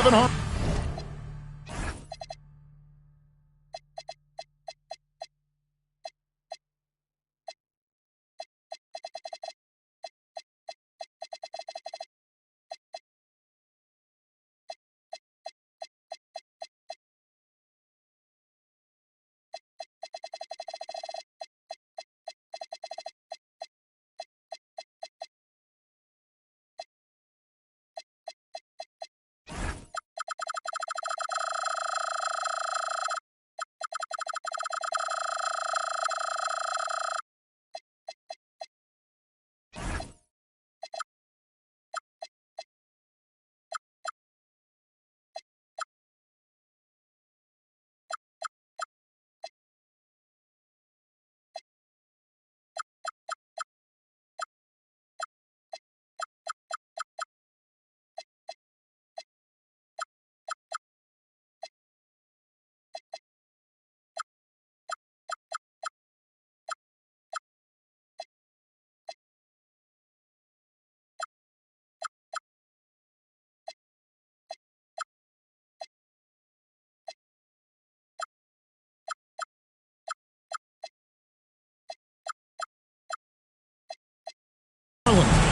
Kevin Hart.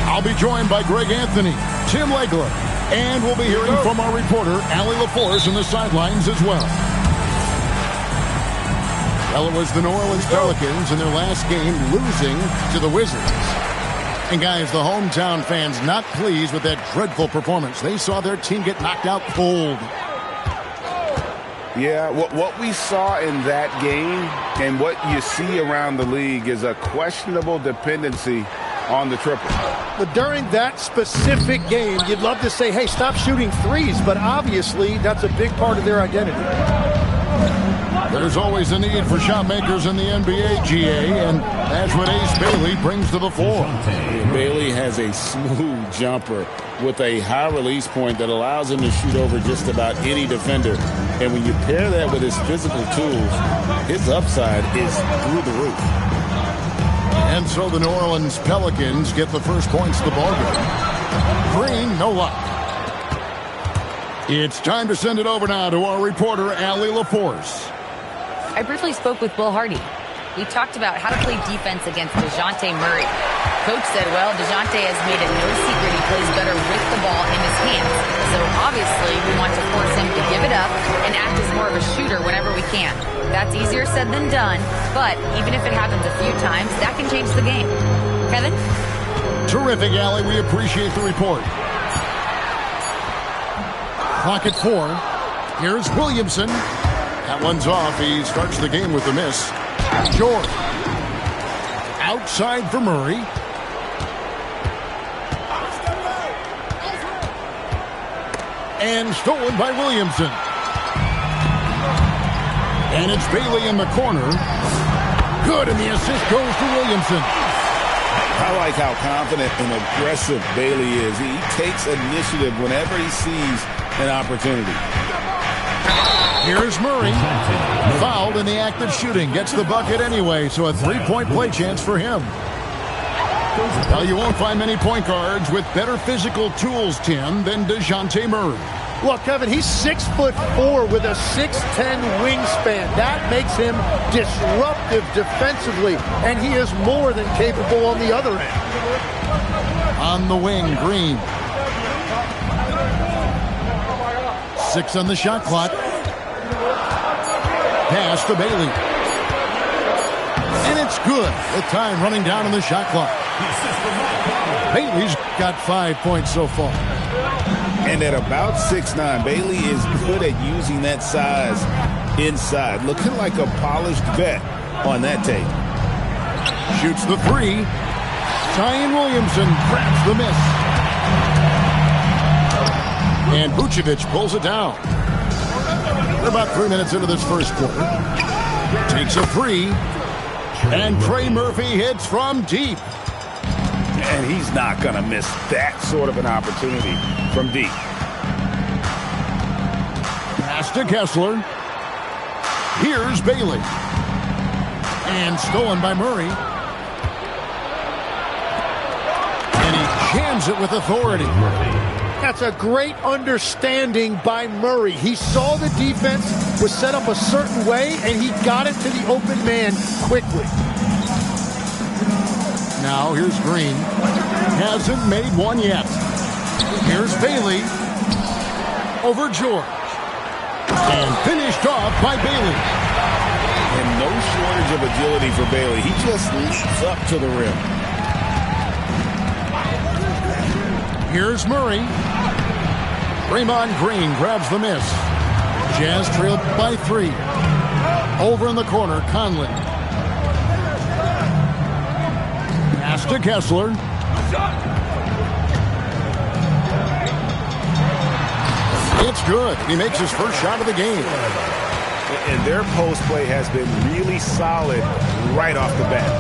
I'll be joined by Greg Anthony, Tim Legler, and we'll be hearing from our reporter, Allie LaForce, on the sidelines as well. Well, it was the New Orleans Pelicans in their last game losing to the Wizards. And, guys, the hometown fans not pleased with that dreadful performance. They saw their team get knocked out cold. Yeah, what we saw in that game and what you see around the league is a questionable dependency on the triple. But during that specific game, you'd love to say, hey, stop shooting threes, but obviously that's a big part of their identity. There's always a need for shot makers in the NBA, GA, and that's what Ace Bailey brings to the fore. Bailey has a smooth jumper with a high release point that allows him to shoot over just about any defender. And when you pair that with his physical tools, his upside is through the roof. And so the New Orleans Pelicans get the first points of the ballgame. Green, no luck. It's time to send it over now to our reporter, Allie LaForce. I briefly spoke with Will Hardy. We talked about how to play defense against DeJounte Murray. Coach said, well, DeJounte has made it no secret he plays better with the ball in his hands. So obviously we want to force him to give it up and act as more of a shooter whenever we can. That's easier said than done, but even if it happens a few times, that can change the game. Kevin? Terrific, Allie. We appreciate the report. Clock at 4. Here's Williamson. That one's off. He starts the game with a miss. George. Outside for Murray. And stolen by Williamson. And it's Bailey in the corner. Good, and the assist goes to Williamson. I like how confident and aggressive Bailey is. He takes initiative whenever he sees an opportunity. Here's Murray. Fouled in the act of shooting. Gets the bucket anyway, so a three-point play chance for him. Well, you won't find many point guards with better physical tools, Tim, than DeJounte Murray. Well, Kevin, he's 6'4" with a 6'10" wingspan. That makes him disruptive defensively, and he is more than capable on the other end. On the wing, Green. 6 on the shot clock. Pass to Bailey. And it's good. The time running down on the shot clock. Bailey's got 5 points so far. And at about 6'9", Bailey is good at using that size inside. Looking like a polished vet on that tape. Shoots the 3. Zion Williamson grabs the miss. And Vucevic pulls it down. We're about 3 minutes into this first quarter. Takes a 3. And Trey Murphy hits from deep. And he's not going to miss that sort of an opportunity from deep. Pass to Kessler. Here's Bailey. And stolen by Murray. And he jams it with authority. That's a great understanding by Murray. He saw the defense was set up a certain way, and he got it to the open man quickly. Now here's Green. Hasn't made one yet. Here's Bailey. Over George. And finished off by Bailey. And no shortage of agility for Bailey. He just leaps up to the rim. Here's Murray. Draymond Green grabs the miss. Jazz trailed by 3. Over in the corner, Conley. Pass to Kessler. It's good. He makes his first shot of the game. And their post play has been really solid right off the bat.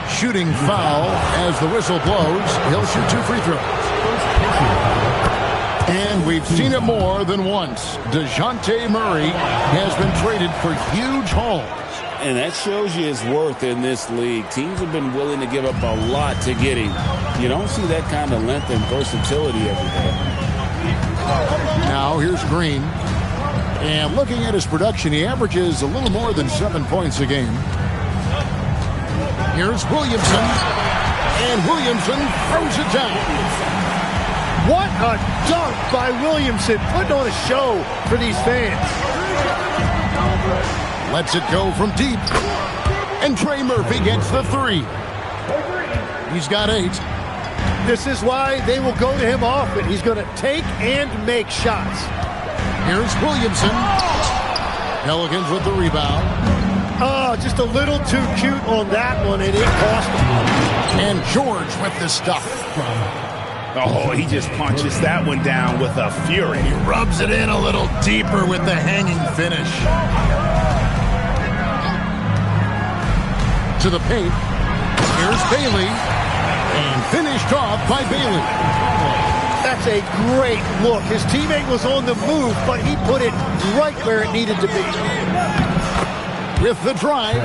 Shooting foul as the whistle blows. He'll shoot 2 free throws. And we've seen it more than once. DeJounte Murray has been traded for huge hauls. And that shows you his worth in this league. Teams have been willing to give up a lot to get him. You don't see that kind of length and versatility every day. Now here's Green. And looking at his production, he averages a little more than 7 points a game. Here's Williamson. And Williamson throws it down. What a dunk by Williamson, putting on a show for these fans. Lets it go from deep. And Trey Murphy gets the 3. He's got 8. This is why they will go to him often. He's going to take and make shots. Here's Williamson. Pelicans with the rebound. Oh, just a little too cute on that one, and it cost him. And George with the stuff. Oh, he just punches that one down with a fury. He rubs it in a little deeper with the hanging finish. To the paint. Here's Bailey. And finished off by Bailey. That's a great look. His teammate was on the move, but he put it right where it needed to be. With the drive.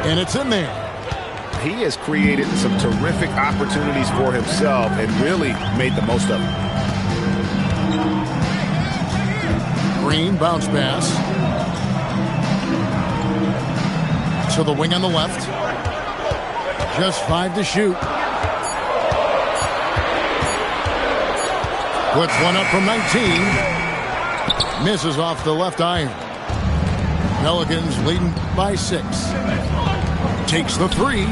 And it's in there. He has created some terrific opportunities for himself and really made the most of them. Green bounce pass. To the wing on the left. Just 5 to shoot. Puts one up from 19. Misses off the left iron. Pelicans leading by 6. Takes the 3.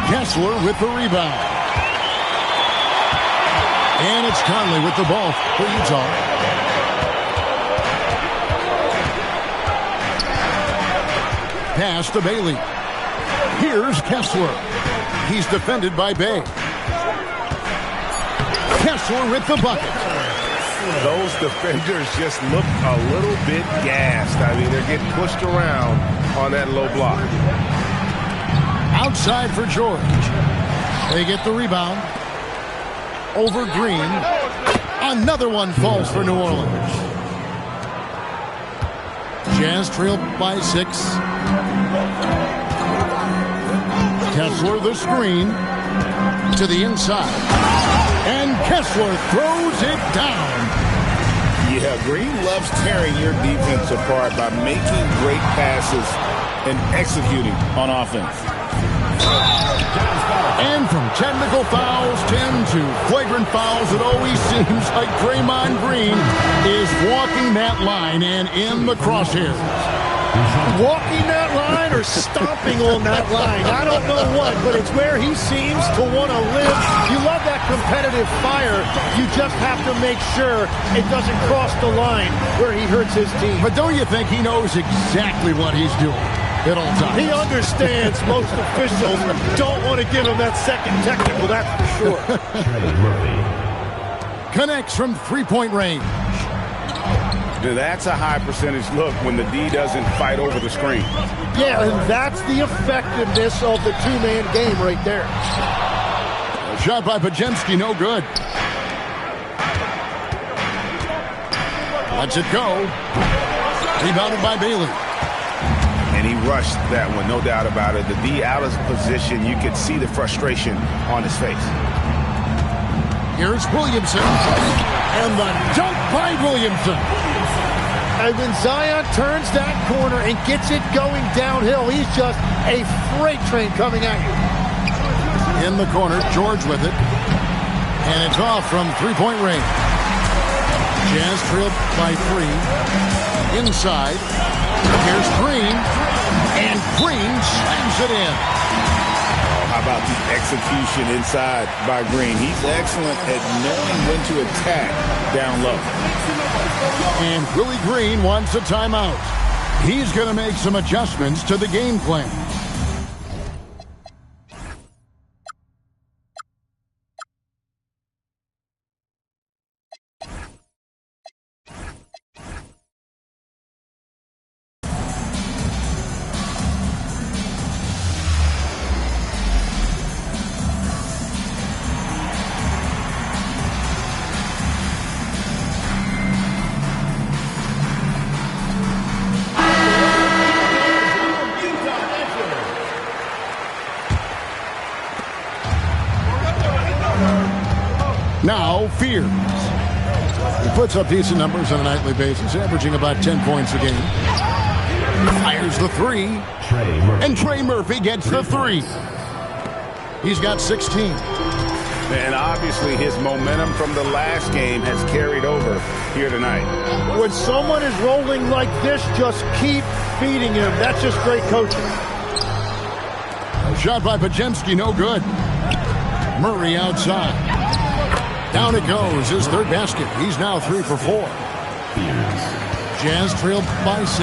Kessler with the rebound. And it's Conley with the ball for Utah. Pass to Bailey. Here's Kessler. He's defended by Bay. Kessler with the bucket. Those defenders just look a little bit gassed. I mean, they're getting pushed around on that low block. Outside for George. They get the rebound. Over Green. Another one falls for New Orleans. Jazz trailed by 6. Kessler the screen. To the inside. And Kessler throws it down. Yeah, Green loves tearing your defense apart by making great passes and executing on offense. And from technical fouls, 10 to flagrant fouls, it always seems like Draymond Green is walking that line and in the crosshairs. Walking that line or stomping on that line. I don't know what, but it's where he seems to want to live. You love that competitive fire. You just have to make sure it doesn't cross the line where he hurts his team. But don't you think he knows exactly what he's doing at all times? He understands most officials don't want to give him that second technical, that's for sure. Connects from three-point range. That's a high percentage look when the D doesn't fight over the screen. Yeah, and that's the effectiveness of the two-man game right there. Shot by Pajemski, no good. Lets it go. Rebounded by Bailey. And he rushed that one, no doubt about it. The D out of position, you could see the frustration on his face. Here's Williamson. And the dunk by Williamson. And when Zion turns that corner and gets it going downhill, he's just a freight train coming at you. In the corner, George with it. And it's off from three-point range. Jazz trailed by 3. Inside. Here's Green. And Green slams it in. How about the execution inside by Green? He's excellent at knowing when to attack down low. And Willie Green wants a timeout. He's going to make some adjustments to the game plan. Now, Fears. He puts up decent numbers on a nightly basis, averaging about 10 points a game. Fires the 3. And Trey Murphy gets the 3. He's got 16. And obviously his momentum from the last game has carried over here tonight. When someone is rolling like this, just keep feeding him. That's just great coaching. A shot by Pajemski, no good. Murray outside. Down it goes, his third basket. He's now 3 for 4. Jazz trailed by 6.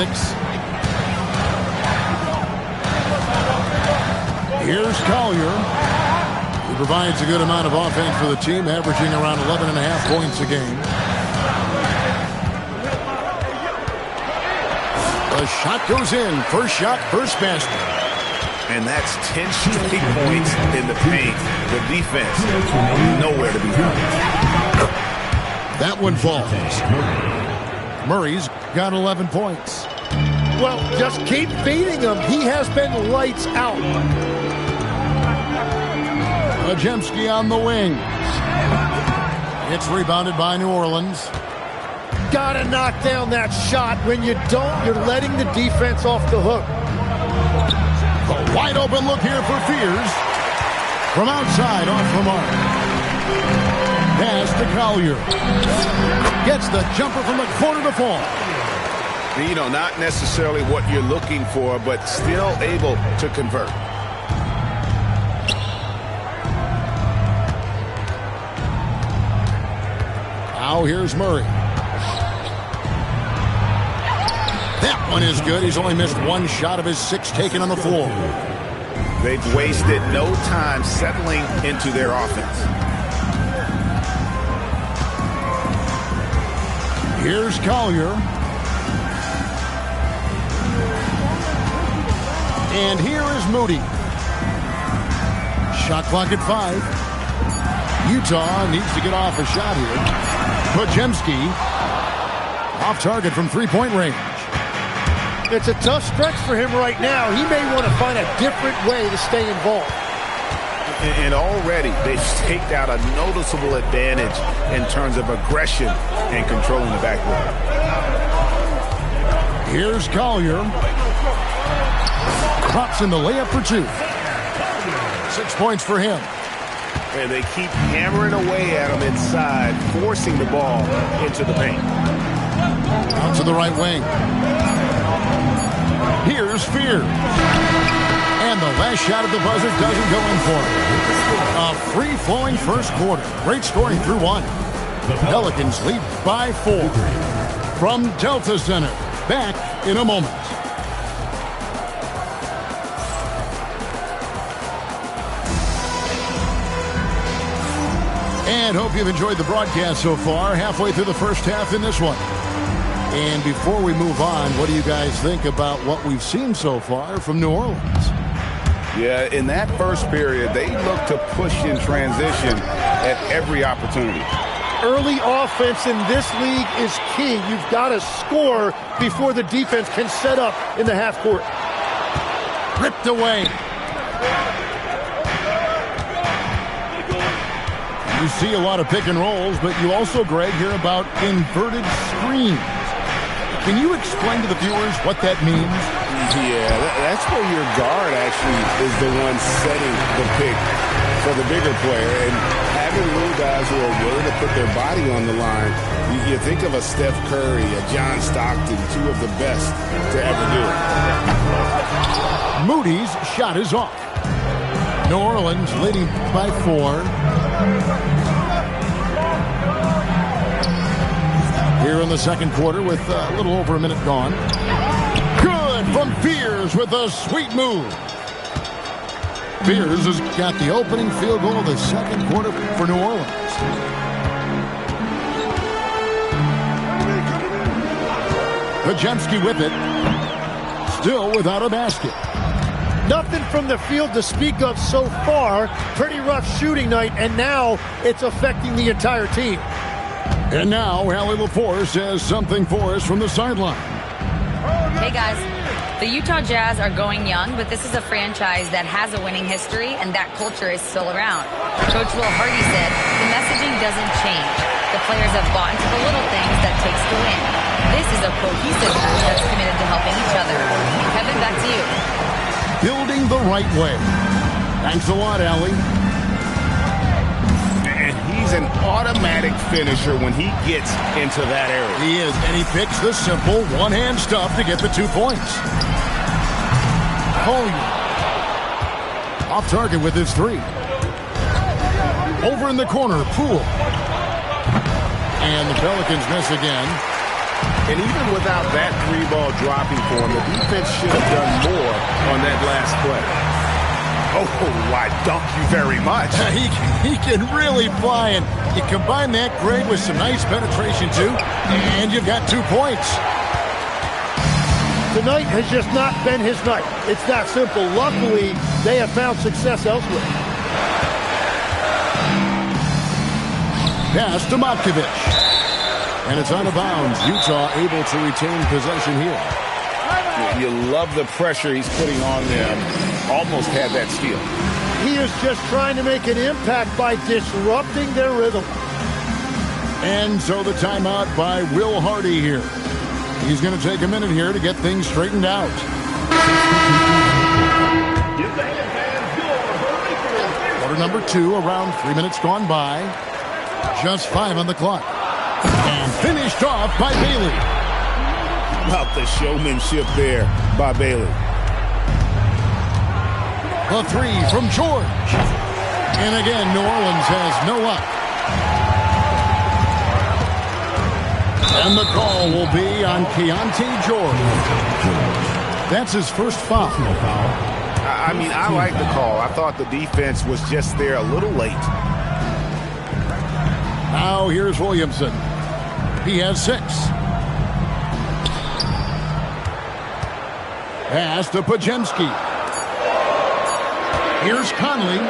Here's Collier. He provides a good amount of offense for the team, averaging around 11.5 points a game. The shot goes in. First shot, first basket. And that's 10 straight points in the paint. The defense nowhere to be found. That one falls. Murray's got 11 points. Well, just keep feeding him. He has been lights out. Pajemski on the wing. It's rebounded by New Orleans. Gotta knock down that shot. When you don't, you're letting the defense off the hook. A wide open look here for Fears. From outside, off the mark. Pass to Collier. Gets the jumper from the corner to fall. You know, not necessarily what you're looking for, but still able to convert. Now here's Murray. That one is good. He's only missed one shot of his 6 taken on the floor. They've wasted no time settling into their offense. Here's Collier. And here is Moody. Shot clock at 5. Utah needs to get off a shot here. Pajemski off target from three-point range. It's a tough stretch for him right now. He may want to find a different way to stay involved. And already they've staked out a noticeable advantage in terms of aggression and controlling the backcourt. Here's Collier. Drops in the layup for 2. 6 points for him. And they keep hammering away at him inside, forcing the ball into the paint. Out to the right wing. Here's Fears. And the last shot at the buzzer doesn't go in for him. A free-flowing first quarter. Great scoring through 1. Pelicans lead by 4. From Delta Center. Back in a moment. And hope you've enjoyed the broadcast so far. Halfway through the first half in this one. And before we move on, what do you guys think about what we've seen so far from New Orleans? Yeah, in that first period, they looked to push in transition at every opportunity. Early offense in this league is key. You've got to score before the defense can set up in the half court. ripped away. You see a lot of pick and rolls, but you also, Greg, hear about inverted screens. Can you explain to the viewers what that means? Yeah, that's where your guard actually is the one setting the pick for the bigger player. And having little guys who are willing to put their body on the line, you think of a Steph Curry, a John Stockton, two of the best to ever do it. Moody's shot is off. New Orleans leading by 4. Here in the second quarter with a little over a minute gone. Good from Fears with a sweet move. Fears has got the opening field goal of the second quarter for New Orleans. Pajemski with it. Still without a basket. Nothing from the field to speak of so far. Pretty rough shooting night, and now it's affecting the entire team. And now Allie LaForce has something for us from the sideline. Hey, guys. The Utah Jazz are going young, but this is a franchise that has a winning history, and that culture is still around. Coach Will Hardy said, the messaging doesn't change. The players have bought into the little things that takes to win. This is a cohesive group that's committed to helping each other. Kevin, back to you. Building the right way. Thanks a lot, Allie. And he's an automatic finisher when he gets into that area. He is, and he picks the simple one-hand stuff to get the 2 points. Oh, off target with his 3. Over in the corner, Poole. And the Pelicans miss again. And even without that 3-ball dropping for him, the defense should have done more on that last play. Oh, I dunk you very much. He can really fly, and you combine that, Greg, with some nice penetration, too, and you've got 2 points. Tonight has just not been his night. It's that simple. Luckily, they have found success elsewhere. Pass to Matkovich. And it's out of bounds. Utah able to retain possession here. You love the pressure he's putting on them. Almost had that steal. He is just trying to make an impact by disrupting their rhythm. And so the timeout by Will Hardy here. He's going to take a minute here to get things straightened out. Quarter number 2, around 3 minutes gone by. Just 5 on the clock. And finished off by Bailey. About the showmanship there by Bailey. The 3 from George. And again, New Orleans has no luck. And the call will be on Keontae George. That's his first foul. I mean, I like the call. I thought the defense was just there a little late. Now here's Williamson. He has 6. Pass to Pajemski. Here's Conley.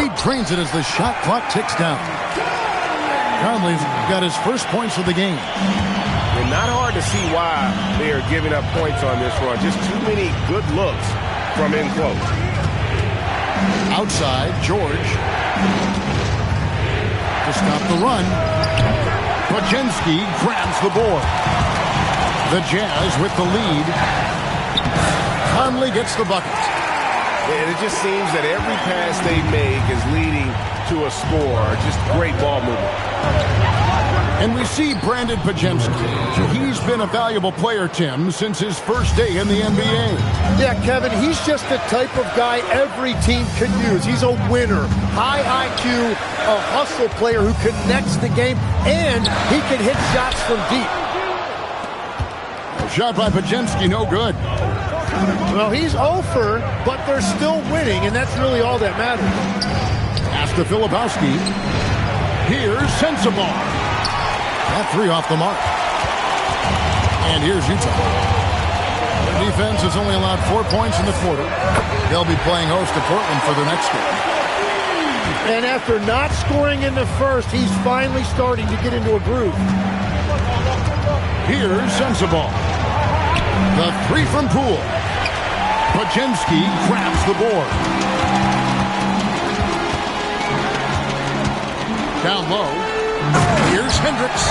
He drains it as the shot clock ticks down. Conley's got his first points of the game. And not hard to see why they are giving up points on this run. Just too many good looks from in close. Outside, George. To stop the run. Pajemski grabs the board. The Jazz with the lead. Conley gets the bucket. And it just seems that every pass they make is leading to a score. Just great ball movement. And we see Brandon Pajemski. He's been a valuable player, Tim, since his first day in the NBA. Yeah, Kevin, he's just the type of guy every team could use. He's a winner, high IQ, a hustle player who connects the game, and he can hit shots from deep. Shot by Pajemski, no good. Well, he's over, but they're still winning, and that's really all that matters. Pass to Filipowski. Here's Sensabaugh. That 3 off the mark. And here's Utah. The defense has only allowed 4 points in the quarter. They'll be playing host to Portland for the next game. And after not scoring in the first, he's finally starting to get into a groove. Here's Sensabaugh. The 3 from Poole. Pajinski grabs the board. Down low. Here's Hendricks.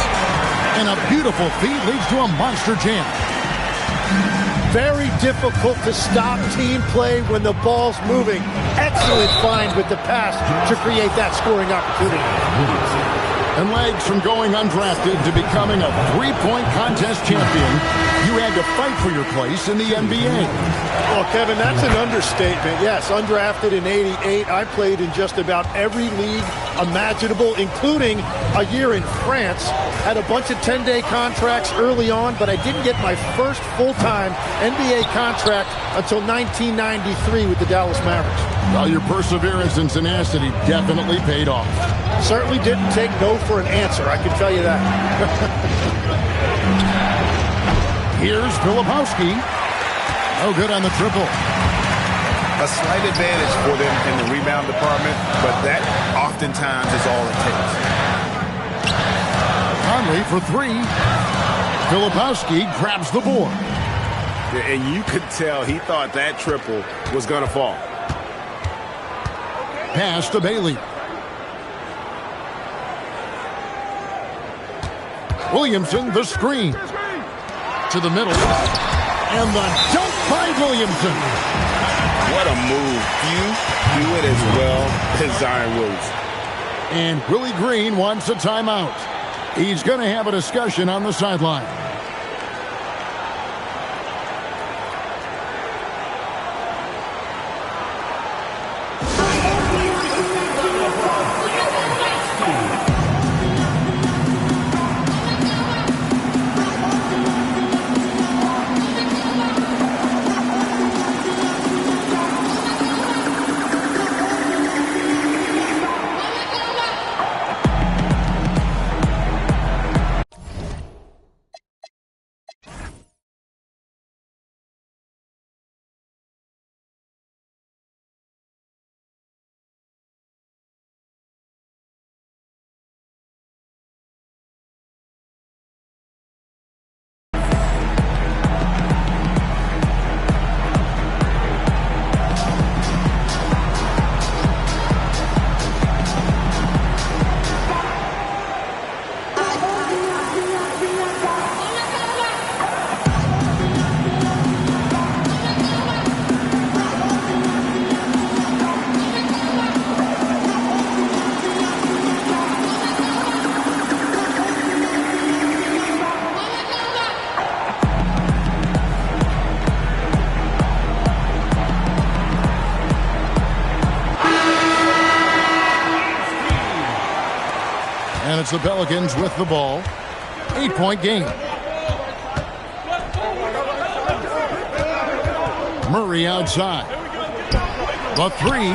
And a beautiful feed leads to a monster jam. Very difficult to stop team play when the ball's moving. Excellent find with the pass to create that scoring opportunity. And legs from going undrafted to becoming a three-point contest champion, you had to fight for your place in the NBA. Well, Kevin, that's an understatement. Yes, undrafted in '88. I played in just about every league imaginable, including a year in France. Had a bunch of 10-day contracts early on, but I didn't get my first full-time NBA contract until 1993 with the Dallas Mavericks. Well, your perseverance and tenacity definitely paid off. Certainly didn't take no for an answer, I can tell you that. Here's Filipowski. No good on the triple. A slight advantage for them in the rebound department, but that oftentimes is all it takes. Conley for three. Filipowski grabs the board. And you could tell he thought that triple was going to fall. Pass to Bailey. Williamson, the screen. To the middle. And the dunk by Williamson. What a move. Few do it as well as Zion Williamson. And Willie Green wants a timeout. He's going to have a discussion on the sideline. And it's the Pelicans with the ball. 8-point game. Murray outside. The three.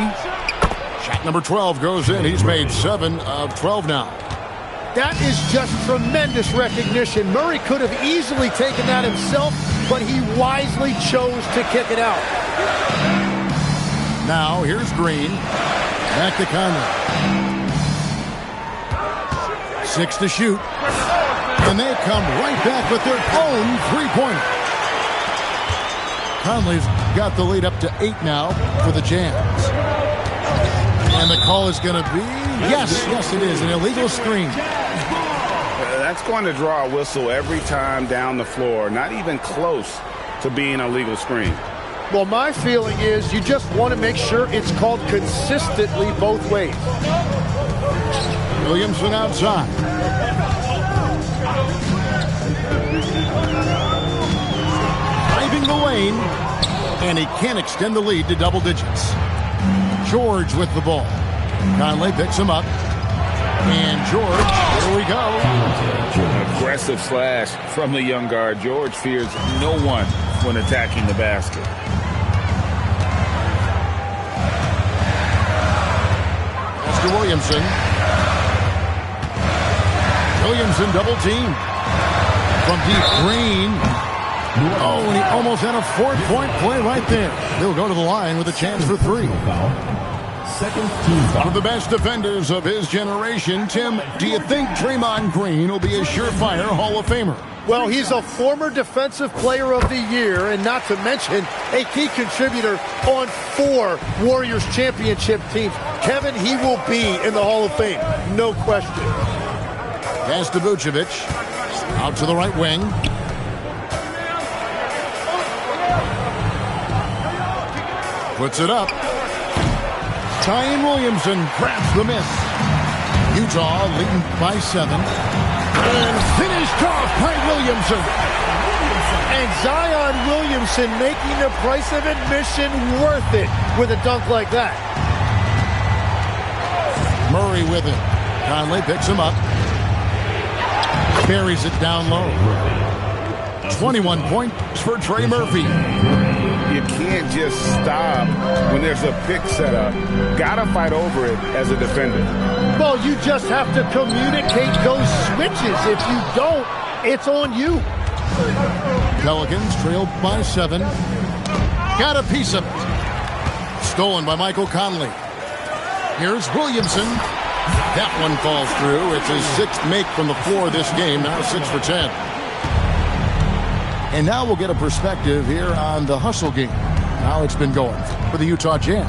Shot number 12 goes in. He's made 7 of 12 now. That is just tremendous recognition. Murray could have easily taken that himself, but he wisely chose to kick it out. Now here's Green. Back to Conley. 6 to shoot. And they come right back with their own three-pointer. Conley's got the lead up to 8 now for the Jazz. And the call is going to be, yes, it is, an illegal screen. That's going to draw a whistle every time down the floor. Not even close to being a legal screen. Well, my feeling is you just want to make sure it's called consistently both ways. Williamson outside. Driving the lane. And he can't extend the lead to double digits. George with the ball. Conley picks him up. And George, here we go. Aggressive slash from the young guard. George fears no one when attacking the basket. Mr. Williamson. Williamson double team. From deep, Green. Oh, and he almost had a 4-point play right there. He'll go to the line with a chance for 3. One of the best defenders of his generation, Tim, do you think Draymond Green will be a surefire Hall of Famer? Well, he's a former Defensive Player of the Year, and not to mention a key contributor on 4 Warriors championship teams. Kevin, he will be in the Hall of Fame, no question. Pass to Vucevic, out to the right wing. Puts it up. Zion Williamson grabs the miss. Utah leading by 7. And finished off by Williamson. And Zion Williamson making the price of admission worth it with a dunk like that. Murray with it. Conley picks him up. Buries it down low. 21 points for Trey Murphy. You can't just stop when there's a pick set up. Gotta fight over it as a defender. Well, you just have to communicate those switches. If you don't, it's on you. Pelicans trailed by 7. Got a piece of it. Stolen by Michael Conley. Here's Williamson. That one falls through. It's his 6th make from the floor this game. Now 6 for 10. And now we'll get a perspective here on the hustle game. How it's been going for the Utah Jazz.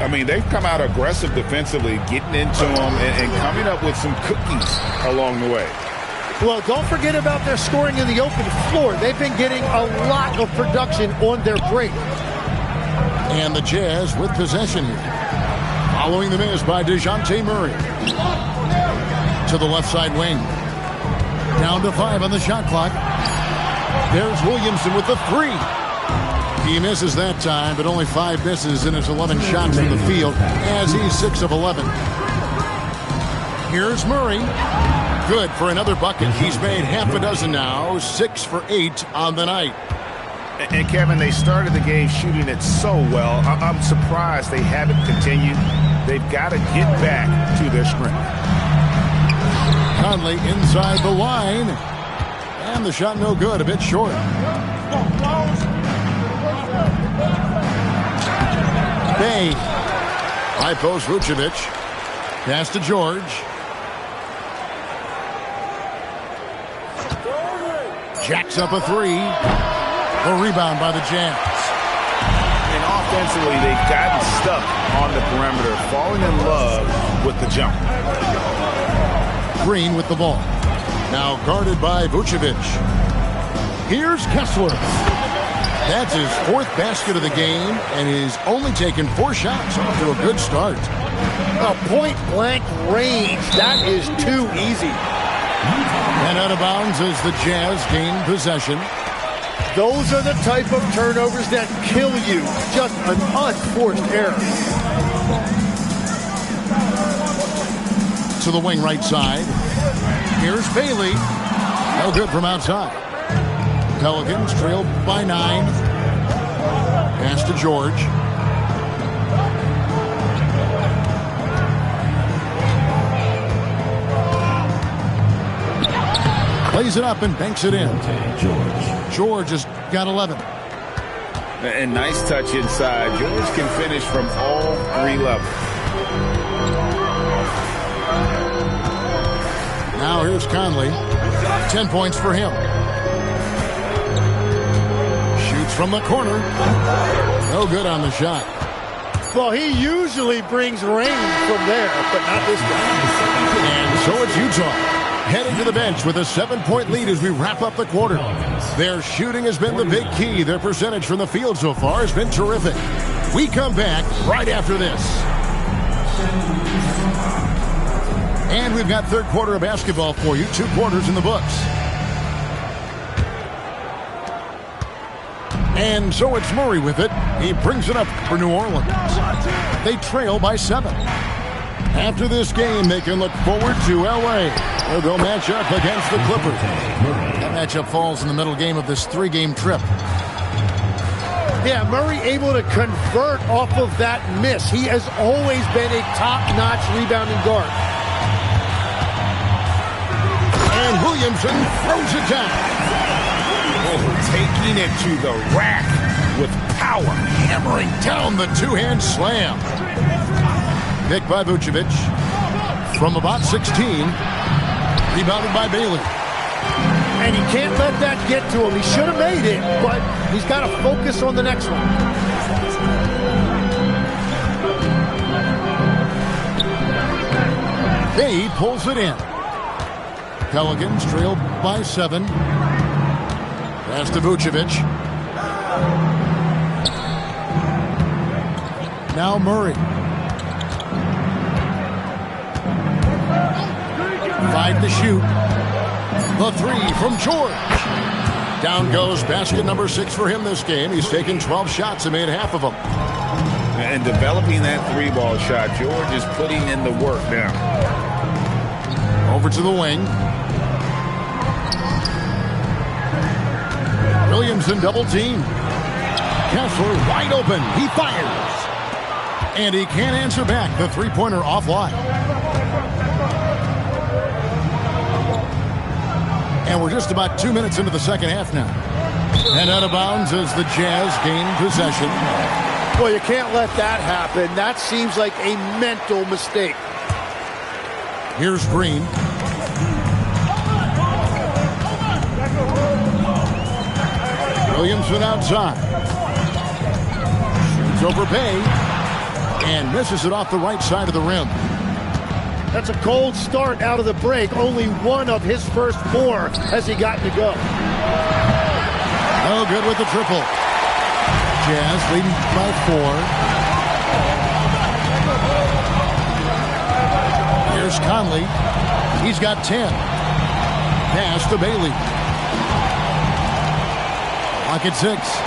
I mean, they've come out aggressive defensively, getting into them and coming up with some cookies along the way. Well, don't forget about their scoring in the open floor. They've been getting a lot of production on their break. And the Jazz with possession here. Following the miss by DeJounte Murray. To the left side wing. Down to 5 on the shot clock. There's Williamson with the 3. He misses that time, but only 5 misses in his 11 shots from the field as he's 6 of 11. Here's Murray. Good for another bucket. He's made half a dozen now, 6 for 8 on the night. And Kevin, they started the game shooting it so well. I'm surprised they haven't continued. They've got to get back to their strength. Conley inside the line. And the shot no good, a bit short. Bay. High post Vucevic. Pass to George. Jacks up a 3. A rebound by the Jazz. And offensively, they've gotten stuck on the perimeter, falling in love with the jump. Green with the ball. Now guarded by Vucevic. Here's Kessler. That's his 4th basket of the game, and he's only taken 4 shots. Off to a good start. A point-blank range. That is too easy. And out of bounds as the Jazz gain possession. Those are the type of turnovers that kill you. Just an unforced error. To the wing right side. Here's Bailey. No good from outside. Pelicans trailed by 9. Pass to George. Plays it up and banks it in. George has got 11. And nice touch inside. George can finish from all 3 levels. Now here's Conley. 10 points for him. Shoots from the corner. No good on the shot. Well, he usually brings rain from there, but not this time. And so it's Utah heading to the bench with a 7-point lead as we wrap up the quarter. Their shooting has been the big key. Their percentage from the field so far has been terrific. We come back right after this. And we've got third quarter of basketball for you. 2 quarters in the books. And so it's Murray with it. He brings it up for New Orleans. They trail by 7. After this game, they can look forward to L.A., where they'll match up against the Clippers. That matchup falls in the middle game of this 3-game trip. Yeah, Murray able to convert off of that miss. He has always been a top-notch rebounding guard. And Williamson throws it down. Oh, taking it to the rack with power, hammering down the two-hand slam. Picked by Vucevic from about 16. Rebounded by Bailey. And he can't let that get to him. He should have made it, but he's got to focus on the next one. He pulls it in. Pelicans trail by 7. Pass to Vucevic. Now Murray. 5 to shoot. The 3 from George. Down goes basket number 6 for him this game. He's taken 12 shots and made half of them. And developing that 3-ball shot, George is putting in the work now. Over to the wing. Williamson double team. Kessler wide open. He fires. And he can't answer back. The three-pointer offline. And we're just about 2 minutes into the second half now. And out of bounds as the Jazz gain possession. Well, you can't let that happen. That seems like a mental mistake. Here's Green. Williamson outside. Shoots over Bay. And misses it off the right side of the rim. That's a cold start out of the break. Only one of his first 4 has he gotten to go. Oh, good with the triple. Jazz leading by 4. Here's Conley. He's got 10. Pass to Bailey. Pocket 6.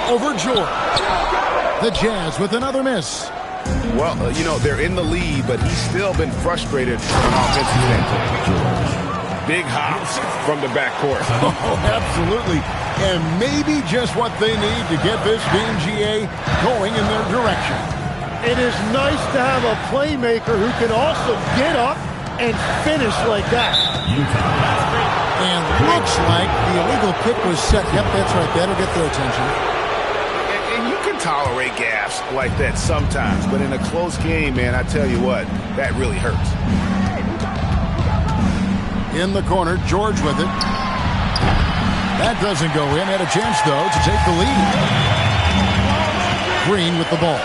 Over George. The Jazz with another miss. Well, you know, they're in the lead, but he's still been frustrated from an offensive standpoint. Big hops from the backcourt. Oh, absolutely. And maybe just what they need to get this game, GA, going in their direction. It is nice to have a playmaker who can also get up and finish like that. And looks like the illegal pick was set. Yep, that's right. That'll get their attention. And you can tolerate gaffes like that sometimes, but in a close game, man, I tell you what, that really hurts. In the corner, George with it. That doesn't go in. Had a chance, though, to take the lead. Green with the ball.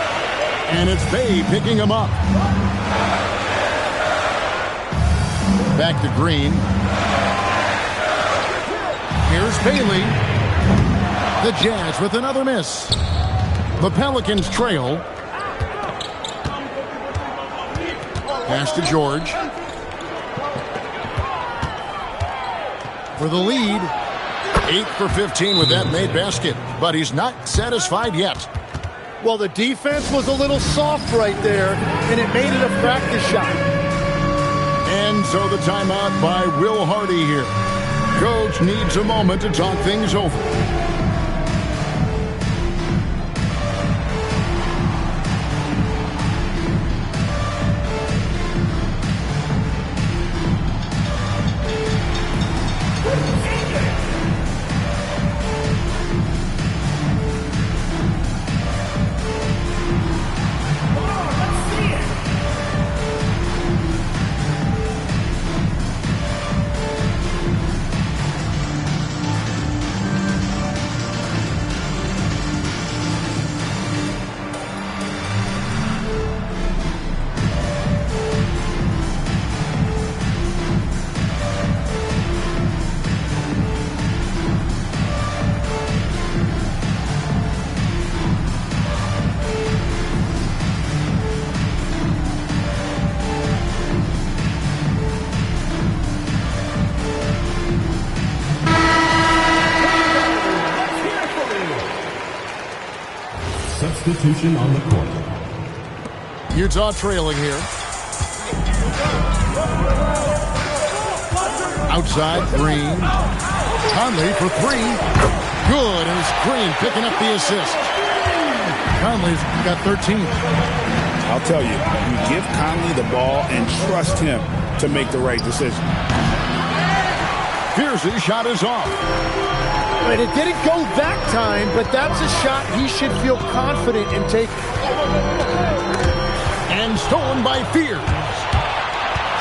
And it's Bay picking him up. Back to Green. Here's Bailey. The Jazz with another miss. The Pelicans trail. Pass to George. For the lead. 8 for 15 with that made basket. But he's not satisfied yet. Well, the defense was a little soft right there, and it made it a practice shot. And so the timeout by Will Hardy here. Coach needs a moment to talk things over. Substitution on the court. Utah trailing here. Outside, Green. Conley for 3. Good, and it's Green picking up the assist. Conley's got 13. I'll tell you, you give Conley the ball and trust him to make the right decision. Pierce's shot is off. And it didn't go that time, but that's a shot he should feel confident in taking. And stolen by Fears.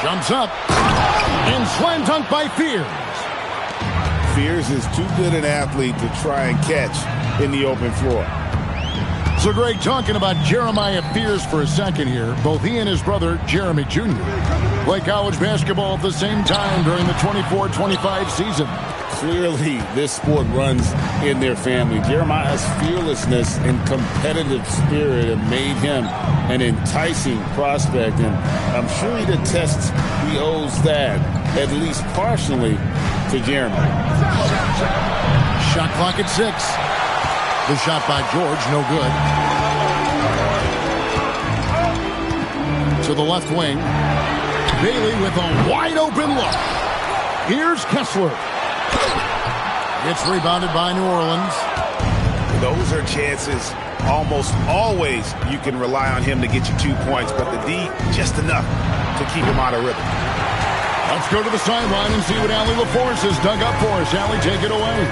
Jumps up. And slam dunk by Fears. Fears is too good an athlete to try and catch in the open floor. So, Greg, talking about Jeremiah Fears for a second here. Both he and his brother, Jeremy Jr., play college basketball at the same time during the 24-25 season. Clearly, this sport runs in their family. Jeremiah's fearlessness and competitive spirit have made him an enticing prospect, and I'm sure he'd attest he owes that, at least partially, to Jeremy. Shot clock at 6. The shot by George, no good. To the left wing. Bailey with a wide open look. Here's Kessler. It's rebounded by New Orleans. Those are chances almost always you can rely on him to get you 2 points, but the D just enough to keep him out of rhythm. Let's go to the sideline and see what Allie LaForce has dug up for us. Allie, take it away.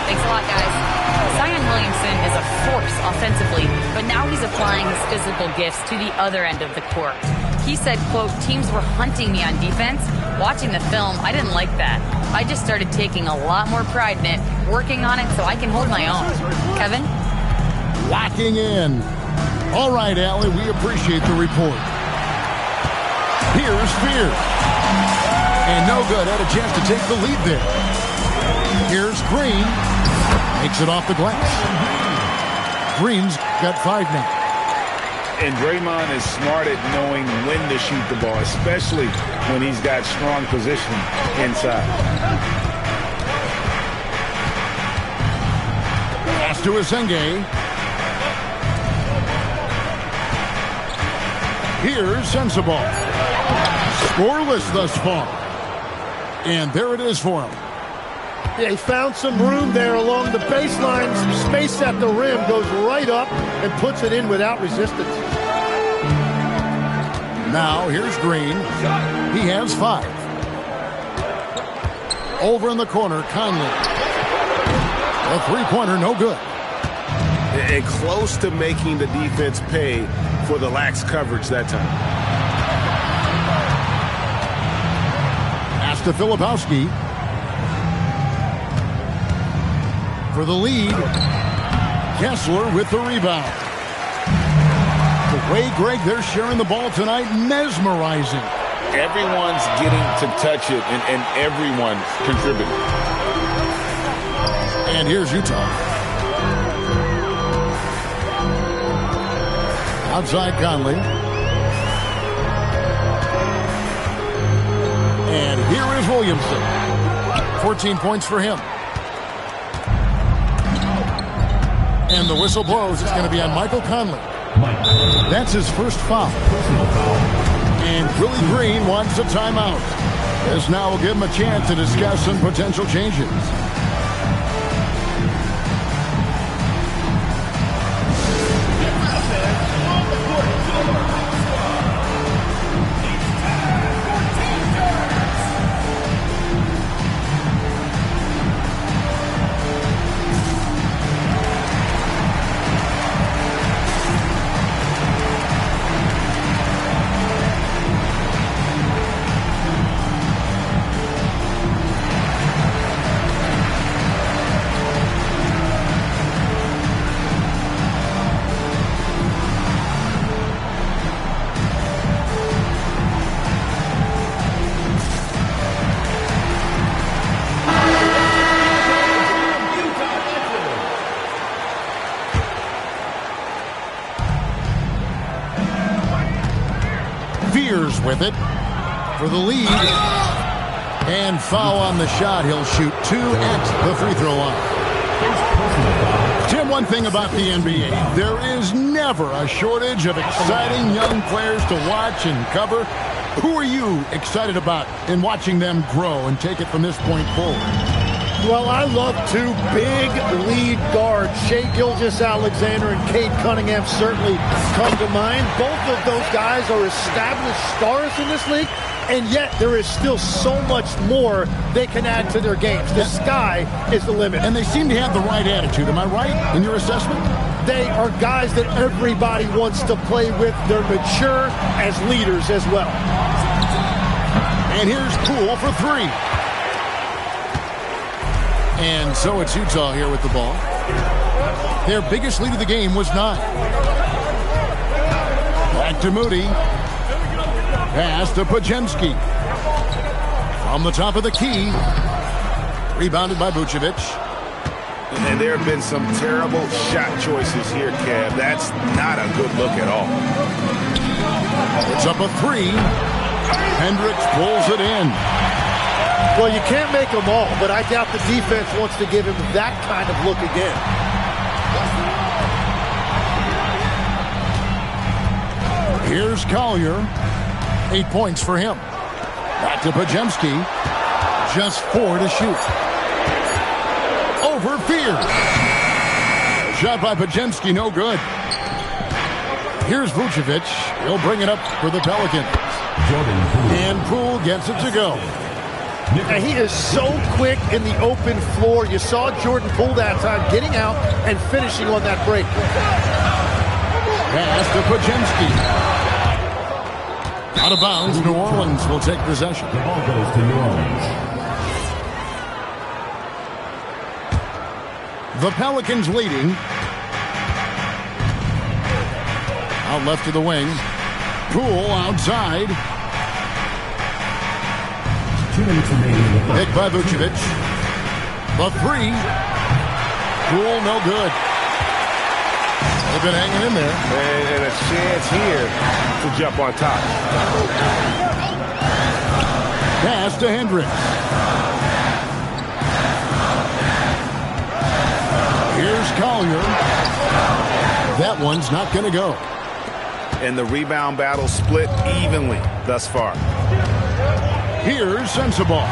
Thanks a lot, guys. Zion Williamson is a force offensively, but now he's applying his physical gifts to the other end of the court. He said, quote, teams were hunting me on defense. Watching the film, I didn't like that. I just started taking a lot more pride in it, working on it so I can hold my own. Kevin? Locking in. All right, Allie, we appreciate the report. Here's Fears. And no good. Had a chance to take the lead there. Here's Green. Makes it off the glass. Green's got 5 now. And Draymond is smart at knowing when to shoot the ball, especially when he's got strong position inside. Pass to Asenge. Here's Sensabaugh. Scoreless thus far. And there it is for him. They found some room there along the baseline. Some space at the rim. Goes right up and puts it in without resistance. Now here's Green. He has 5. Over in the corner, Conley. A three-pointer, no good. And close to making the defense pay for the lax coverage that time. Pass to Filipowski. For the lead, Kessler with the rebound. The way, Greg, they're sharing the ball tonight, mesmerizing. Everyone's getting to touch it, and everyone's contributing. And here's Utah. Outside Conley. And here is Williamson. 14 points for him. And the whistle blows. It's going to be on Michael Conley. That's his first foul. And Willie Green wants a timeout. This now will give him a chance to discuss some potential changes. Fears with it for the lead. And foul on the shot. He'll shoot 2 at the free throw line. Tim, one thing about the NBA, there is never a shortage of exciting young players to watch and cover. Who are you excited about in watching them grow and take it from this point forward? Well, I love 2 big lead guards. Shai Gilgeous-Alexander and Cade Cunningham certainly come to mind. Both of those guys are established stars in this league, and yet there is still so much more they can add to their games. The sky is the limit. And they seem to have the right attitude. Am I right in your assessment? They are guys that everybody wants to play with. They're mature as leaders as well. And here's Poole for three. And so it's Utah here with the ball. Their biggest lead of the game was 9. Back to Moody. Pass to Podziemski. From the top of the key. Rebounded by Vucevic. And there have been some terrible shot choices here, Kev. That's not a good look at all. It's up a 3. Hendricks pulls it in. Well, you can't make them all, but I doubt the defense wants to give him that kind of look again. Here's Collier. 8 points for him. Back to Podziemski. Just 4 to shoot. Over Fears. Shot by Podziemski, no good. Here's Vucevic. He'll bring it up for the Pelicans. And Poole gets it to go. And he is so quick in the open floor. You saw Jordan Poole that time getting out and finishing on that break. Pass to Podziemski. Out of bounds, New Orleans will take possession. The ball goes to New Orleans. The Pelicans leading. Out left to the wing. Poole outside. 2 minutes remaining in the fourth. Picked by Vucevic. The 3. Poole no good. They've been hanging in there. And a chance here to jump on top. Pass to Hendricks. Here's Collier. That one's not going to go. And the rebound battle split evenly thus far. Here's Sensabaugh.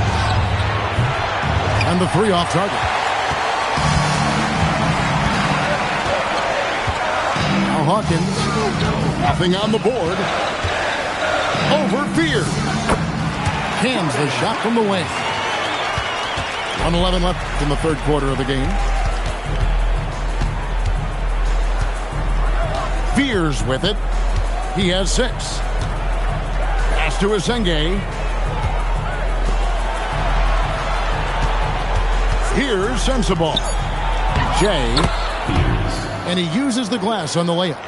And the 3 off target. Now Hawkins. Nothing on the board. Over Fears. Hands the shot from the wing. 1:11 left in the third quarter of the game. Fears with it. He has 6. Pass to Asenge. Here's Sensabaugh. Jay. And he uses the glass on the layup.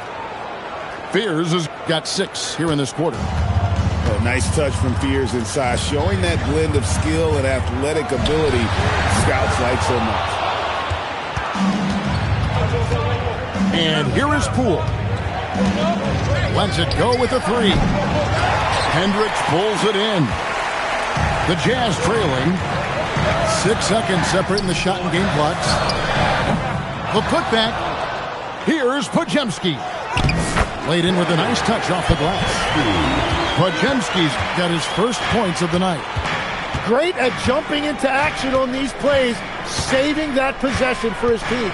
Fears has got 6 here in this quarter. A nice touch from Fears inside, showing that blend of skill and athletic ability scouts like so much. And here is Poole. Lets it go with a 3. Hendricks pulls it in. The Jazz trailing. 6 seconds separating the shot and game clocks. The putback. Here's Podziemski. Laid in with a nice touch off the glass. Podziemski's got his first points of the night. Great at jumping into action on these plays, saving that possession for his team.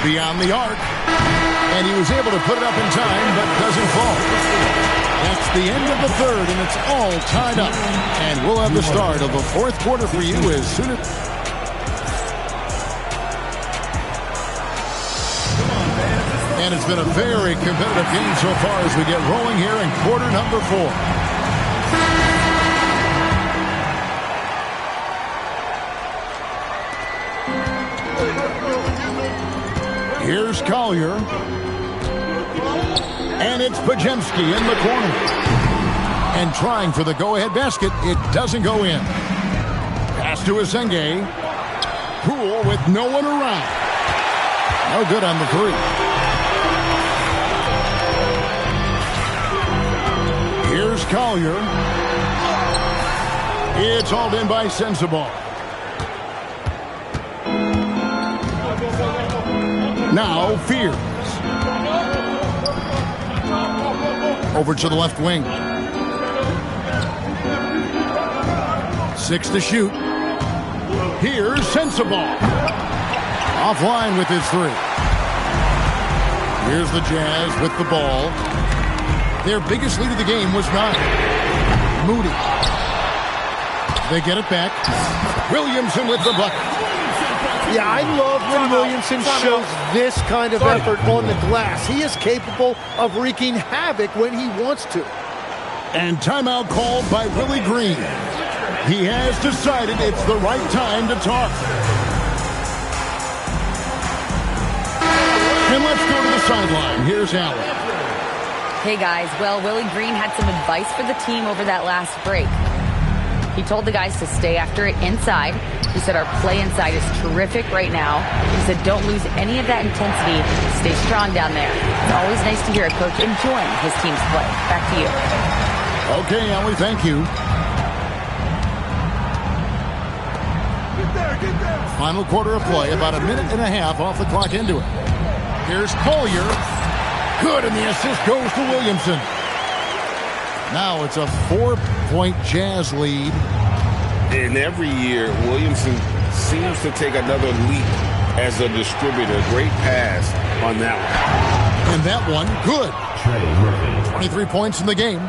Beyond the arc. And he was able to put it up in time, but doesn't fall. That's the end of the third, and it's all tied up. And we'll have the start of the fourth quarter for you as soon as... And it's been a very competitive game so far as we get rolling here in quarter number 4. Here's Collier. And it's Podziemski in the corner. And trying for the go-ahead basket. It doesn't go in. Pass to Asenge. Poole with no one around. No good on the 3. Here's Collier. It's hauled in by Sensabaugh. Now Fears. Over to the left wing. 6 to shoot. Here's Sensabaugh. Offline with his 3. Here's the Jazz with the ball. Their biggest lead of the game was 9. Moody. They get it back. Williamson with the bucket. Yeah, I love when Williamson shows this kind of effort on the glass. He is capable of wreaking havoc when he wants to. And timeout called by Willie Green. He has decided it's the right time to talk. And let's go to the sideline. Here's Allen. Hey, guys. Well, Willie Green had some advice for the team over that last break. He told the guys to stay after it inside. He said our play inside is terrific right now. He said don't lose any of that intensity. Stay strong down there. It's always nice to hear a coach enjoying his team's play. Back to you. Okay, Ellie, thank you. Get there. Final quarter of play, about a minute and a half off the clock into it. Here's Collier. Good, and the assist goes to Williamson. Now it's a 4-point Jazz lead. And every year, Williamson seems to take another leap as a distributor. Great pass on that one. And that one, good. 23 points in the game.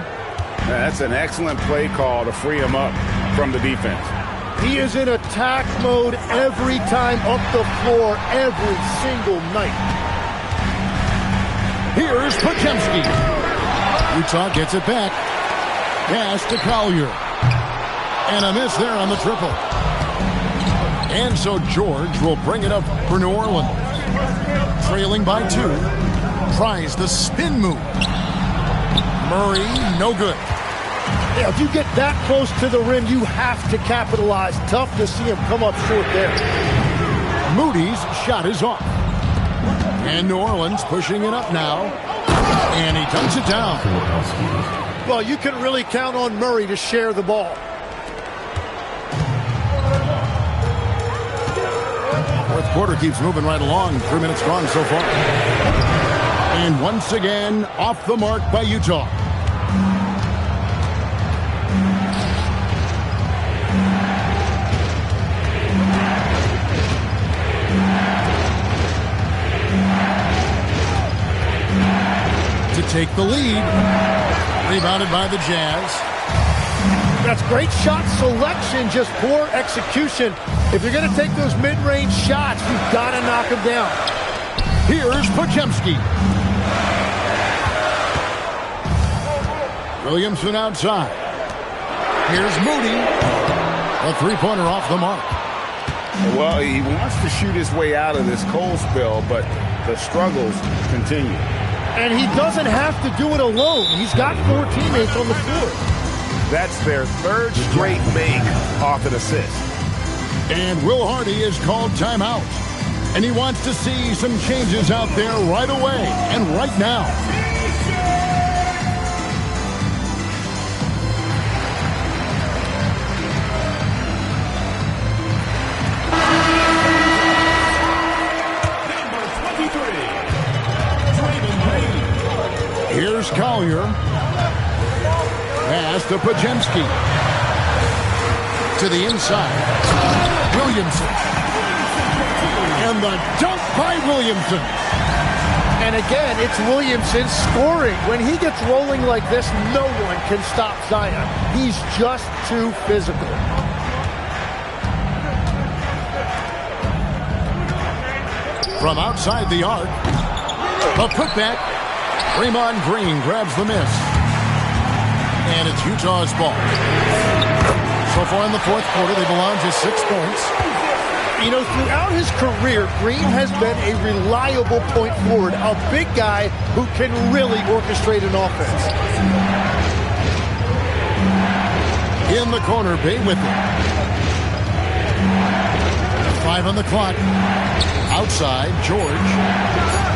That's an excellent play call to free him up from the defense. He is in attack mode every time up the floor, every single night. Here's Podziemski. Utah gets it back. Pass to Collier. And a miss there on the triple. And so George will bring it up for New Orleans. Trailing by 2. Tries the spin move. Murray, no good. Yeah, if you get that close to the rim, you have to capitalize. Tough to see him come up short there. Moody's shot is off. And New Orleans pushing it up now. And he dunks it down. Well, you can really count on Murray to share the ball. Fourth quarter keeps moving right along. 3 minutes gone so far. And once again, off the mark by Utah. To take the lead. Rebounded by the Jazz. That's great shot selection, just poor execution. If you're going to take those mid-range shots, you've got to knock them down. Here's Podziemski. Williamson outside. Here's Moody. A three-pointer off the mark. Well, he wants to shoot his way out of this cold spell, but the struggles continue. And he doesn't have to do it alone. He's got 4 teammates on the floor. That's their third straight make off an assist. And Will Hardy is called timeout. And he wants to see some changes out there right away and right now. Here's Collier. Pass to Podziemski. To the inside. Williamson. And the dunk by Williamson. And again, it's Williamson scoring. When he gets rolling like this, no one can stop Zion. He's just too physical. From outside the arc. A putback. Draymond Green grabs the miss. And it's Utah's ball. So far in the fourth quarter, they belong to 6 points. You know, throughout his career, Green has been a reliable point forward, a big guy who can really orchestrate an offense. In the corner, Bay with it. 5 on the clock. Outside, George.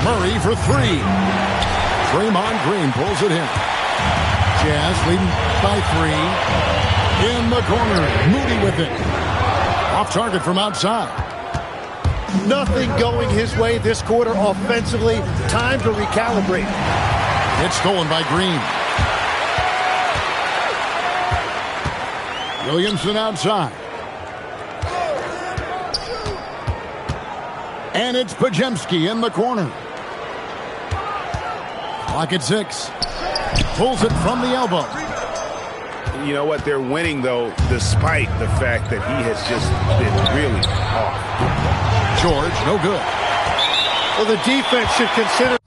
Murray for 3. Draymond Green pulls it in. Jazz leading by 3. In the corner, Moody with it. Off target from outside. Nothing going his way this quarter offensively. Time to recalibrate. It's stolen by Green. Williamson outside. And it's Podziemski in the corner. Clock at 6. Pulls it from the elbow. You know what? They're winning, though, despite the fact that he has just been really off. George, no good. Well, the defense should consider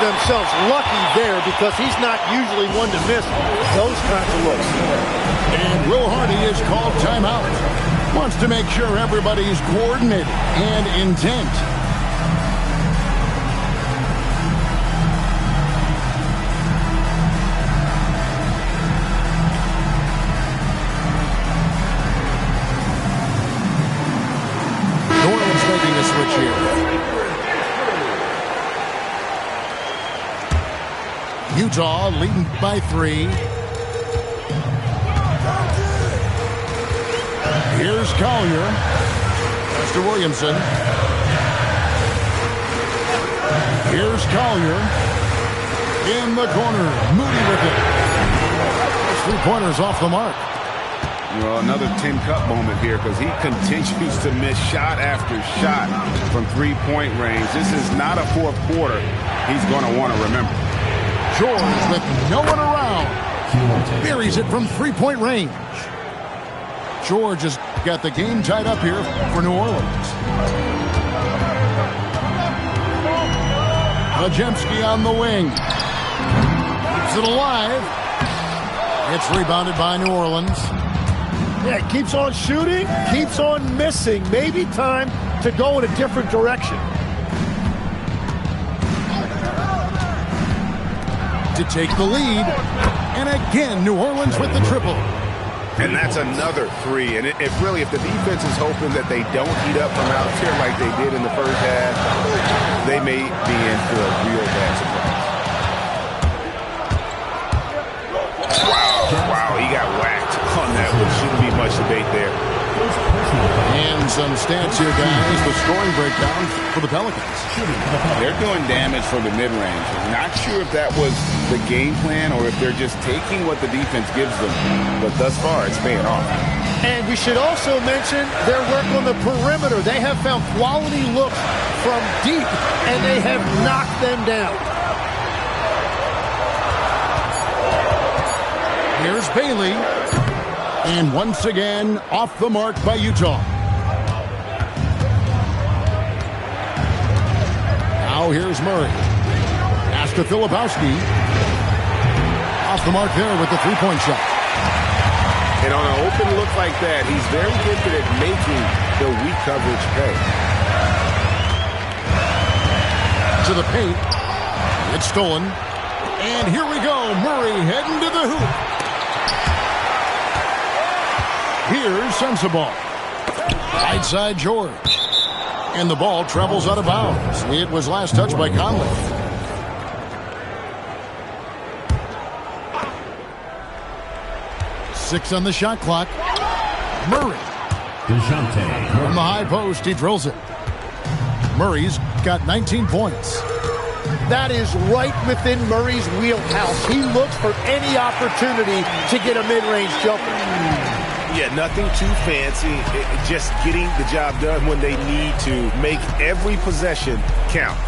themselves lucky there because he's not usually one to miss those kinds of looks. And Will Hardy is called timeout. Wants to make sure everybody's coordinated and intent. New Orleans making a switch here. Utah leading by 3. Here's Collier. Mr. Williamson. Here's Collier. In the corner. Moody with it. Those 3-pointers off the mark. Well, another Tin Cup moment here because he continues to miss shot after shot from three-point range. This is not a fourth quarter he's going to want to remember. George with no one around. Buries it from 3-point range. George has got the game tied up here for New Orleans. Majemski on the wing. Keeps it alive. It's rebounded by New Orleans. Yeah, keeps on shooting, keeps on missing. Maybe time to go in a different direction. To take the lead. And again, New Orleans with the triple. And that's another 3. And if the defense is hoping that they don't heat up from out here like they did in the first half, they may be in for a real bad surprise. Wow, he got whacked on that one. Shouldn't be much debate there. And some stats here, guys. The scoring breakdown for the Pelicans. They're doing damage from the mid-range. Not sure if that was the game plan or if they're just taking what the defense gives them. But thus far, it's paying off. And we should also mention their work on the perimeter. They have found quality looks from deep, and they have knocked them down. Here's Bailey. And once again, off the mark by Utah. Now here's Murray. Pass to Filipowski. Off the mark there with the 3-point shot. And on an open look like that, he's very gifted at making the weak coverage pay. To the paint. It's stolen. And here we go. Murray heading to the hoop. Here's Sensabaugh. Right side George. And the ball travels out of bounds. It was last touched by Conley. Six on the shot clock. Murray. From the high post, he drills it. Murray's got 19 points. That is right within Murray's wheelhouse. He looks for any opportunity to get a mid-range jumper. Yeah, nothing too fancy. Just getting the job done when they need to. Make every possession count.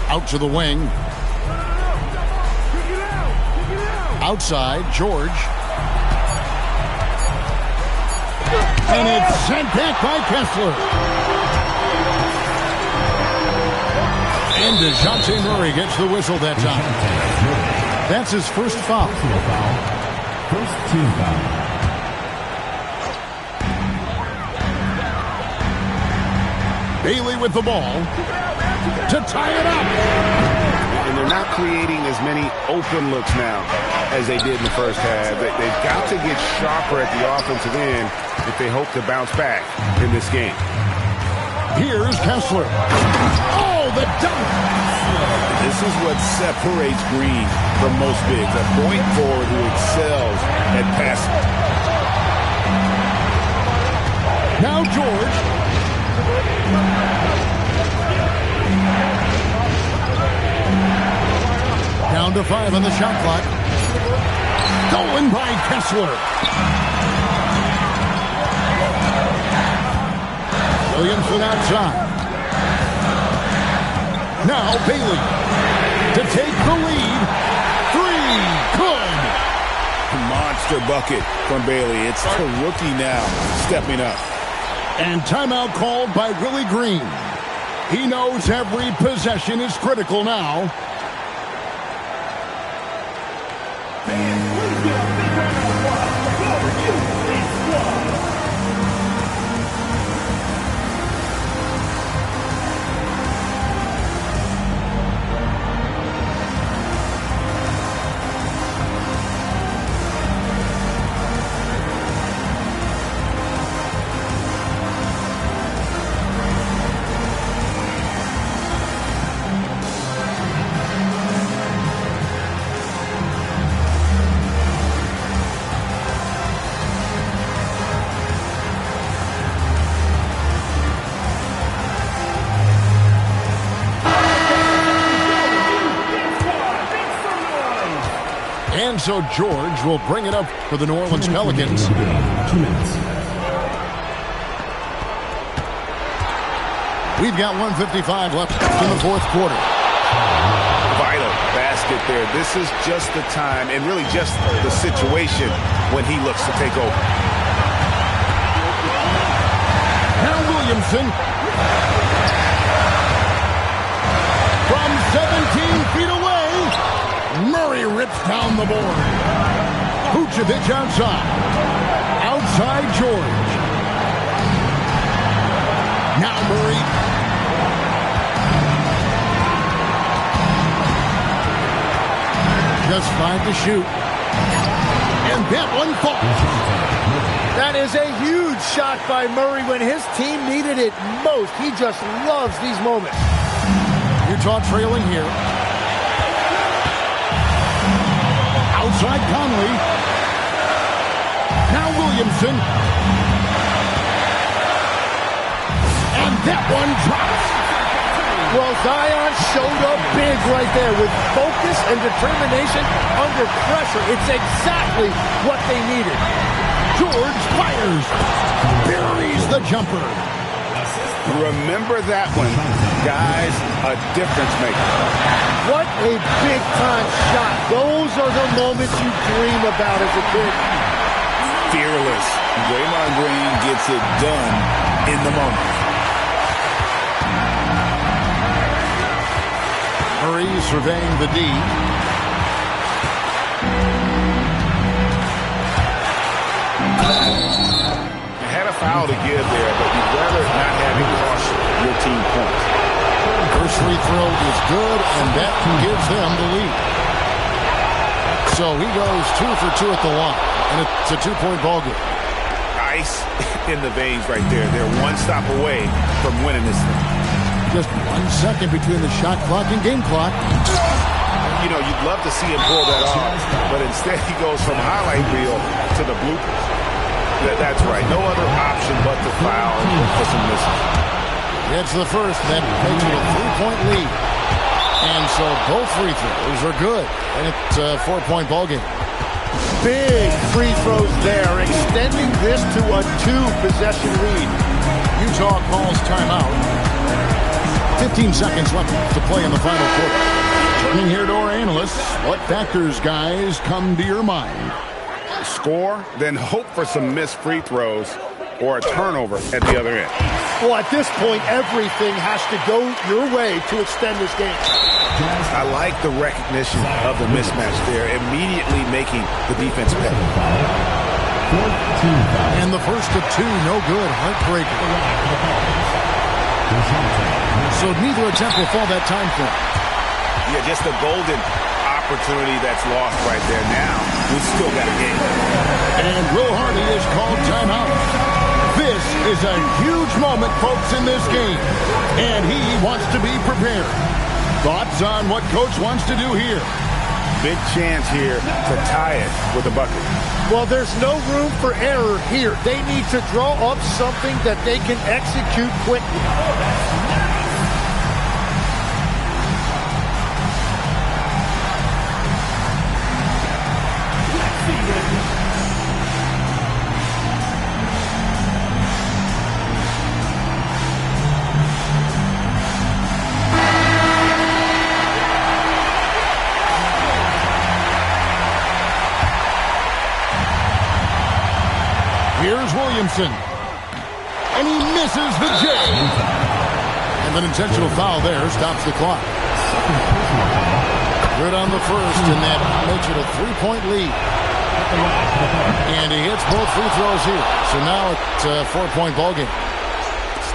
Out to the wing. Outside, George. And it's sent back by Kessler. And DeJounte Murray gets the whistle that time. That's his first foul. First team foul. Bailey with the ball to tie it up. And they're not creating as many open looks now as they did in the first half. They've got to get sharper at the offensive end if they hope to bounce back in this game. Here's Kessler. Oh, the dunk. This is what separates Green from most bigs. A point forward who excels at passing. Now George. Down to 5 on the shot clock. Stolen by Kessler. Williamson outside. Now Bailey to take the lead. 3, good. Monster bucket from Bailey. It's the rookie now stepping up. And timeout called by Willie Green. He knows every possession is critical now. And so George will bring it up for the New Orleans Pelicans. 2 minutes. We've got 1:55 left in the fourth quarter. Vital basket there. This is just the time and really just the situation when he looks to take over. Now Williamson. From 17 feet away. Murray rips down the board. Vucevic outside. Outside George. Now Murray. Just 5 to shoot. And that one falls. That is a huge shot by Murray when his team needed it most. He just loves these moments. Utah trailing here. Outside Conley. Now Williamson. And that one drops. Well, Zion showed up big right there with focus and determination under pressure. It's exactly what they needed. George fires. Buries the jumper. Remember that one, guys, a difference maker. What a big-time shot. Those are the moments you dream about as a kid. Fearless. Draymond Green gets it done in the moment. Murray surveying the D. Had a foul to give there, but you'd rather not have it cost your team points. First free throw is good, and that gives them the lead. So he goes 2 for 2 at the line, and it's a 2-point ball game. Ice in the veins right there. They're one stop away from winning this thing. Just 1 second between the shot clock and game clock. You know, you'd love to see him pull that off, but instead he goes from highlight reel to the bloopers. That's right. No other option but to foul for some misses. It's the first. That makes it a 3-point lead. And so both free throws are good. And it's a 4-point ball game. Big free throws there, extending this to a 2-possession lead. Utah calls timeout. 15 seconds left to play in the final quarter. Turning here to our analysts, what factors, guys, come to your mind? Score, then hope for some missed free throws or a turnover at the other end. Well, at this point, everything has to go your way to extend this game. I like the recognition of the mismatch there, immediately making the defense pay. And the first of 2, no good. Heartbreaker. So neither attempt will fall that time frame. Yeah, just a golden opportunity that's lost right there. Now, we've still got a game. And Will Hardy is called timeout. This is a huge moment, folks, in this game. And he wants to be prepared. Thoughts on what Coach wants to do here? Big chance here to tie it with a bucket. Well, there's no room for error here. They need to draw up something that they can execute quickly. Here's Williamson. And he misses the J. And And an intentional foul there stops the clock. Good on the first, and that makes it a 3-point lead. And he hits both free throws here. So now it's a 4-point ballgame.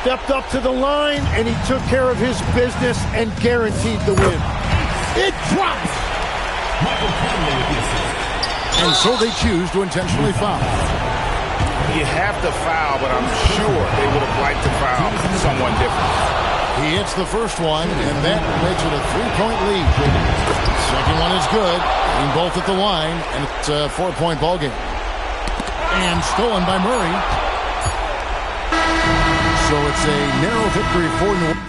Stepped up to the line, and he took care of his business and guaranteed the win. It drops! And so they choose to intentionally foul. You have to foul, but I'm sure they would have liked to foul someone different. He hits the first one, and that makes it a 3-point lead. Second one is good. Being both at the line, and it's a 4-point ballgame. And stolen by Murray. So it's a narrow victory for New Orleans.